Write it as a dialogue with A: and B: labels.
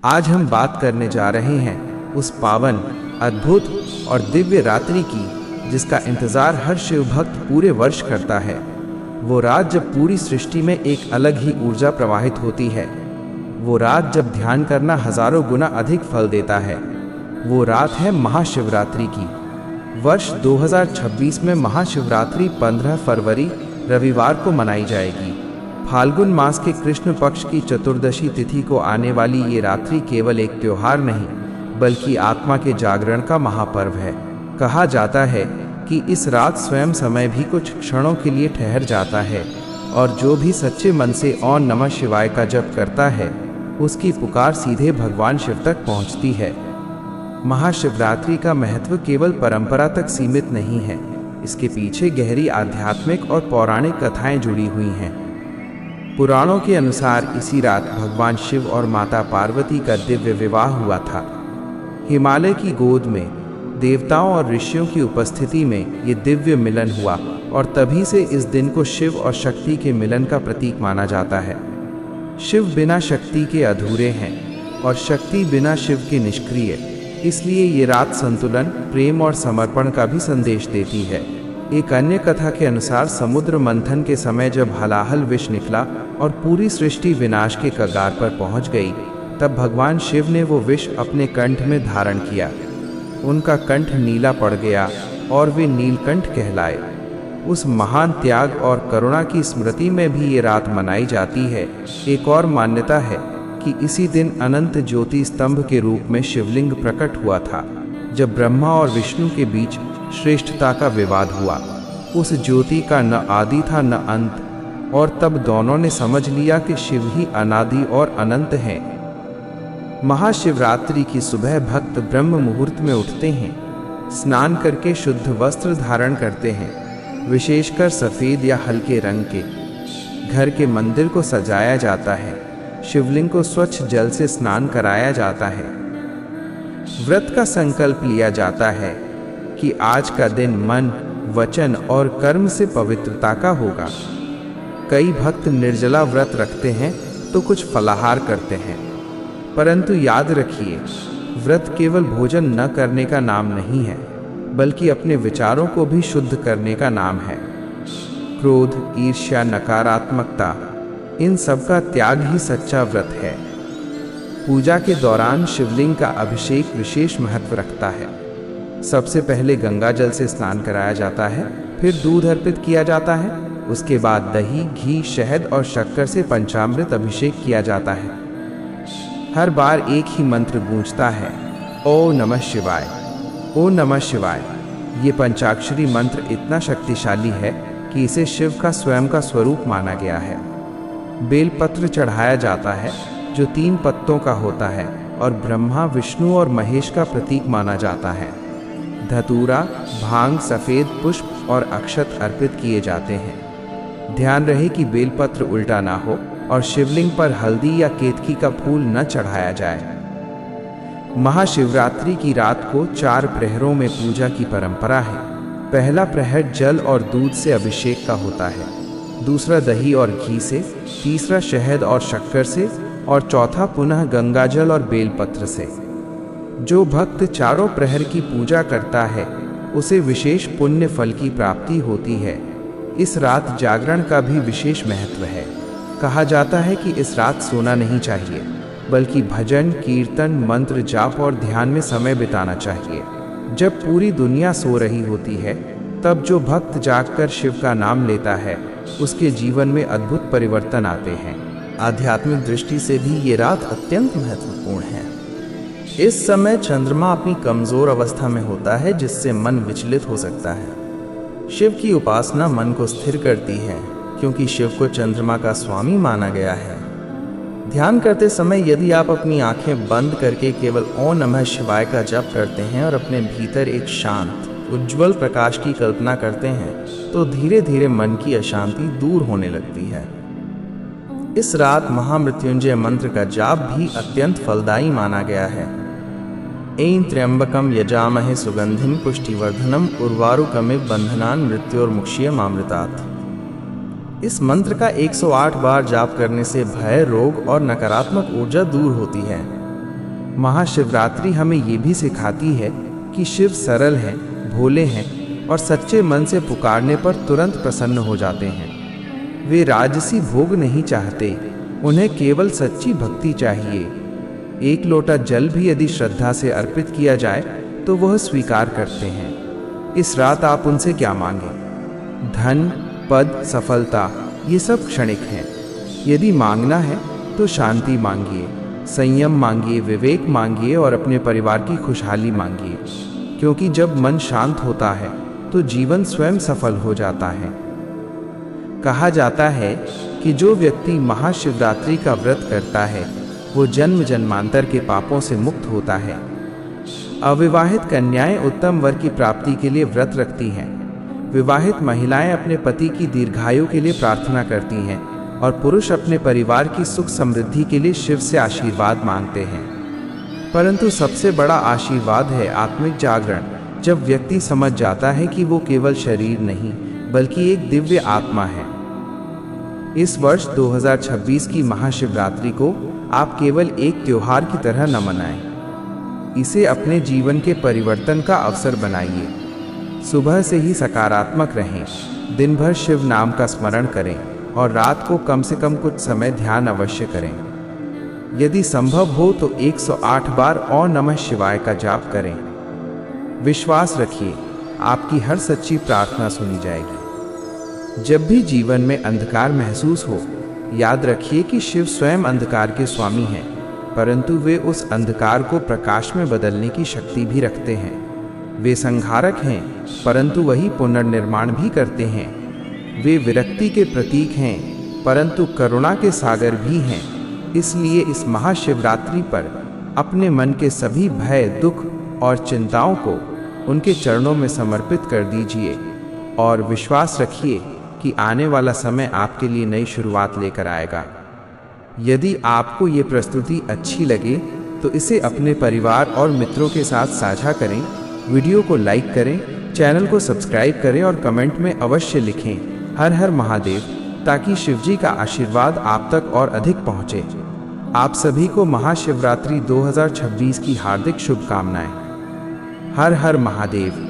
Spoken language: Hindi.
A: आज हम बात करने जा रहे हैं उस पावन, अद्भुत और दिव्य रात्रि की जिसका इंतजार हर शिव भक्त पूरे वर्ष करता है। वो रात जब पूरी सृष्टि में एक अलग ही ऊर्जा प्रवाहित होती है। वो रात जब ध्यान करना हजारों गुना अधिक फल देता है। वो रात है महाशिवरात्रि की। वर्ष 2026 में महाशिवरात्रि 15 फरवरी रविवार को मनाई जाएगी। फाल्गुन मास के कृष्ण पक्ष की चतुर्दशी तिथि को आने वाली ये रात्रि केवल एक त्योहार नहीं बल्कि आत्मा के जागरण का महापर्व है। कहा जाता है कि इस रात स्वयं समय भी कुछ क्षणों के लिए ठहर जाता है और जो भी सच्चे मन से ओम नमः शिवाय का जप करता है उसकी पुकार सीधे भगवान शिव तक पहुंचती है। महाशिवरात्रि का महत्व केवल परंपरा तक सीमित नहीं है, इसके पीछे गहरी आध्यात्मिक और पौराणिक कथाएं जुड़ी हुई हैं। पुराणों के अनुसार इसी रात भगवान शिव और माता पार्वती का दिव्य विवाह हुआ था। हिमालय की गोद में देवताओं और ऋषियों की उपस्थिति में ये दिव्य मिलन हुआ और तभी से इस दिन को शिव और शक्ति के मिलन का प्रतीक माना जाता है। शिव बिना शक्ति के अधूरे हैं और शक्ति बिना शिव के निष्क्रिय, इसलिए ये रात संतुलन, प्रेम और समर्पण का भी संदेश देती है। एक अन्य कथा के अनुसार समुद्र मंथन के समय जब हलाहल विष निकला और पूरी सृष्टि विनाश के कगार पर पहुंच गई, तब भगवान शिव ने वो विष अपने कंठ में धारण किया। उनका कंठ नीला पड़ गया और वे नीलकंठ कहलाए। उस महान त्याग और करुणा की स्मृति में भी ये रात मनाई जाती है। एक और मान्यता है कि इसी दिन अनंत ज्योति स्तंभ के रूप में शिवलिंग प्रकट हुआ था, जब ब्रह्मा और विष्णु के बीच श्रेष्ठता का विवाद हुआ। उस ज्योति का न आदि था न अंत, और तब दोनों ने समझ लिया कि शिव ही अनादि और अनंत हैं। महाशिवरात्रि की सुबह भक्त ब्रह्म मुहूर्त में उठते हैं, स्नान करके शुद्ध वस्त्र धारण करते हैं, विशेषकर सफ़ेद या हल्के रंग के। घर के मंदिर को सजाया जाता है, शिवलिंग को स्वच्छ जल से स्नान कराया जाता है। व्रत का संकल्प लिया जाता है कि आज का दिन मन, वचन और कर्म से पवित्रता का होगा। कई भक्त निर्जला व्रत रखते हैं तो कुछ फलाहार करते हैं, परंतु याद रखिए, व्रत केवल भोजन न करने का नाम नहीं है बल्कि अपने विचारों को भी शुद्ध करने का नाम है। क्रोध, ईर्ष्या, नकारात्मकता, इन सब का त्याग ही सच्चा व्रत है। पूजा के दौरान शिवलिंग का अभिषेक विशेष महत्व रखता है। सबसे पहले गंगा जल से स्नान कराया जाता है, फिर दूध अर्पित किया जाता है, उसके बाद दही, घी, शहद और शक्कर से पंचामृत अभिषेक किया जाता है। हर बार एक ही मंत्र गूंजता है, ओम नमः शिवाय, ओम नमः शिवाय। ये पंचाक्षरी मंत्र इतना शक्तिशाली है कि इसे शिव का स्वयं का स्वरूप माना गया है। बेलपत्र चढ़ाया जाता है जो 3 पत्तों का होता है और ब्रह्मा, विष्णु और महेश का प्रतीक माना जाता है। धतूरा, भांग, सफ़ेद पुष्प और अक्षत अर्पित किए जाते हैं। ध्यान रहे कि बेलपत्र उल्टा ना हो और शिवलिंग पर हल्दी या केतकी का फूल न चढ़ाया जाए। महाशिवरात्रि की रात को 4 प्रहरों में पूजा की परंपरा है। पहला प्रहर जल और दूध से अभिषेक का होता है, दूसरा दही और घी से, तीसरा शहद और शक्कर से और चौथा पुनः गंगाजल और बेलपत्र से। जो भक्त चारों प्रहर की पूजा करता है उसे विशेष पुण्य फल की प्राप्ति होती है। इस रात जागरण का भी विशेष महत्व है। कहा जाता है कि इस रात सोना नहीं चाहिए बल्कि भजन, कीर्तन, मंत्र जाप और ध्यान में समय बिताना चाहिए। जब पूरी दुनिया सो रही होती है तब जो भक्त जागकर शिव का नाम लेता है उसके जीवन में अद्भुत परिवर्तन आते हैं। आध्यात्मिक दृष्टि से भी ये रात अत्यंत महत्वपूर्ण है। इस समय चंद्रमा अपनी कमजोर अवस्था में होता है जिससे मन विचलित हो सकता है। शिव की उपासना मन को स्थिर करती है क्योंकि शिव को चंद्रमा का स्वामी माना गया है। ध्यान करते समय यदि आप अपनी आंखें बंद करके केवल ओम नमः शिवाय का जप करते हैं और अपने भीतर एक शांत, उज्ज्वल प्रकाश की कल्पना करते हैं तो धीरे धीरे मन की अशांति दूर होने लगती है। इस रात महामृत्युंजय मंत्र का जाप भी अत्यंत फलदायी माना गया है। ऐं त्र्यंबकम यजामहे सुगंधिं पुष्टिवर्धनम उर्वारुकमिव बंधनान् मृत्योर्मुक्षीयमामृतात्। इस मंत्र का 108 बार जाप करने से भय, रोग और नकारात्मक ऊर्जा दूर होती है। महाशिवरात्रि हमें ये भी सिखाती है कि शिव सरल हैं, भोले हैं और सच्चे मन से पुकारने पर तुरंत प्रसन्न हो जाते हैं। वे राजसी भोग नहीं चाहते, उन्हें केवल सच्ची भक्ति चाहिए। एक लोटा जल भी यदि श्रद्धा से अर्पित किया जाए तो वह स्वीकार करते हैं। इस रात आप उनसे क्या मांगें? धन, पद, सफलता ये सब क्षणिक हैं। यदि मांगना है तो शांति मांगिए, संयम मांगिए, विवेक मांगिए और अपने परिवार की खुशहाली मांगिए, क्योंकि जब मन शांत होता है तो जीवन स्वयं सफल हो जाता है। कहा जाता है कि जो व्यक्ति महाशिवरात्रि का व्रत करता है वो जन्म जन्मांतर के पापों से मुक्त होता है। अविवाहित कन्याएं उत्तम वर की प्राप्ति के लिए व्रत रखती हैं। विवाहित महिलाएं अपने पति की दीर्घायु के लिए प्रार्थना करती हैं और पुरुष अपने परिवार की सुख समृद्धि के लिए शिव से आशीर्वाद मांगते हैं। परंतु सबसे बड़ा आशीर्वाद है आत्मिक जागरण, जब व्यक्ति समझ जाता है कि वो केवल शरीर नहीं बल्कि एक दिव्य आत्मा है। इस वर्ष 2026 की महाशिवरात्रि को आप केवल एक त्योहार की तरह न मनाएं। इसे अपने जीवन के परिवर्तन का अवसर बनाइए। सुबह से ही सकारात्मक रहें, दिन भर शिव नाम का स्मरण करें और रात को कम से कम कुछ समय ध्यान अवश्य करें। यदि संभव हो तो 108 बार ओम नमः शिवाय का जाप करें। विश्वास रखिए, आपकी हर सच्ची प्रार्थना सुनी जाएगी। जब भी जीवन में अंधकार महसूस हो, याद रखिए कि शिव स्वयं अंधकार के स्वामी हैं, परंतु वे उस अंधकार को प्रकाश में बदलने की शक्ति भी रखते हैं। वे संहारक हैं, परंतु वही पुनर्निर्माण भी करते हैं। वे विरक्ति के प्रतीक हैं, परंतु करुणा के सागर भी हैं। इसलिए इस महाशिवरात्रि पर अपने मन के सभी भय, दुख और चिंताओं को उनके चरणों में समर्पित कर दीजिए और विश्वास रखिए कि आने वाला समय आपके लिए नई शुरुआत लेकर आएगा। यदि आपको ये प्रस्तुति अच्छी लगे तो इसे अपने परिवार और मित्रों के साथ साझा करें, वीडियो को लाइक करें, चैनल को सब्सक्राइब करें और कमेंट में अवश्य लिखें हर हर महादेव, ताकि शिवजी का आशीर्वाद आप तक और अधिक पहुँचे। आप सभी को महाशिवरात्रि 2026 की हार्दिक शुभकामनाएं। हर हर महादेव।